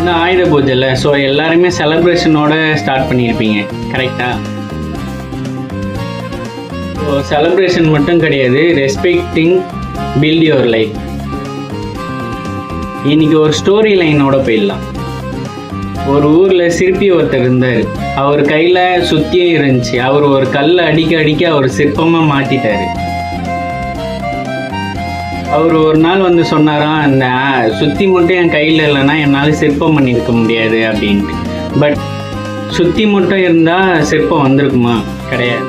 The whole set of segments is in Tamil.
இன்னும் ஆயுத பூஜை இல்லை, ஸோ எல்லாருமே செலிப்ரேஷனோட ஸ்டார்ட் பண்ணியிருப்பீங்க, கரெக்டா? ஸோ செலிப்ரேஷன் மட்டும் கிடையாது, ரெஸ்பெக்டிங் பில்ட் யுவர் லைஃப். இன்னைக்கு ஒரு ஸ்டோரி லைனோட போயிடலாம். ஒரு ஊரில் சிற்பி ஒருத்தர் இருந்தார். அவர் கையில் சுத்தியும் இருந்துச்சு. அவர் ஒரு கல்லை அடிக்க அடிக்க அவர் சிற்பமாக மாற்றிட்டாரு. அவர் ஒரு நாள் வந்து சொன்னாராம், அந்த சுத்தி மட்டும் என் கையில் இல்லைன்னா என்னால் சிற்பம் பண்ணியிருக்க முடியாது அப்படின்ட்டு. பட் சுத்தி மட்டும் இருந்தால் சிற்பம் வந்திருக்குமா? கிடையாது.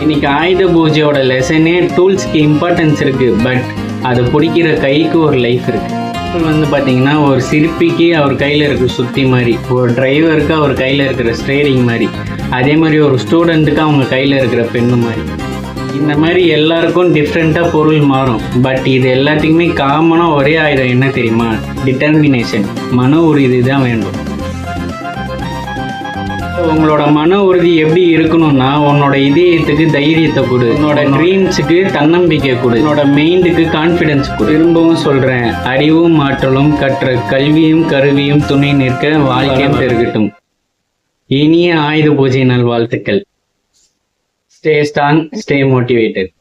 இன்னைக்கு ஆயுத பூஜையோட லெசனே டூல்ஸ்க்கு இம்பார்ட்டன்ஸ் இருக்குது, பட் அதை பிடிக்கிற கைக்கு ஒரு லைஃப் இருக்குது. வந்து பார்த்தீங்கன்னா ஒரு சிற்பிக்கு அவர் கையில் இருக்கிற சுத்தி மாதிரி, ஒரு டிரைவருக்கு அவர் கையில் இருக்கிற ஸ்டேரிங் மாதிரி, அதே மாதிரி ஒரு ஸ்டூடெண்ட்டுக்கு அவங்க கையில் இருக்கிற பெண்ணு மாதிரி. இந்த மாதிரி எல்லாருக்கும் டிஃப்ரெண்ட்டாக பொருள் மாறும். பட் இது எல்லாத்துக்குமே காமனாக ஒரே ஆயுதம் என்ன தெரியுமா? டிட்டர்மினேஷன், மன உறுதி தான் வேண்டும். உங்களோட மன உறுதி எப்படி இருக்கணும்னா, உன்னோட இதயத்துக்கு தைரியத்தை கொடு, உன்னோட ட்ரீம்ஸுக்கு தன்னம்பிக்கை கொடு, உன்னோட மைண்டுக்கு கான்ஃபிடென்ஸ் கொடு. திரும்பவும் சொல்கிறேன், அறிவும் ஆற்றலும் கற்ற கல்வியும் கருவியும் துணை நிற்க வாழ்க்கையும் பெருகட்டும். இனிய ஆயுத பூஜை நல்வாழ்த்துக்கள். Stay strong, stay motivated.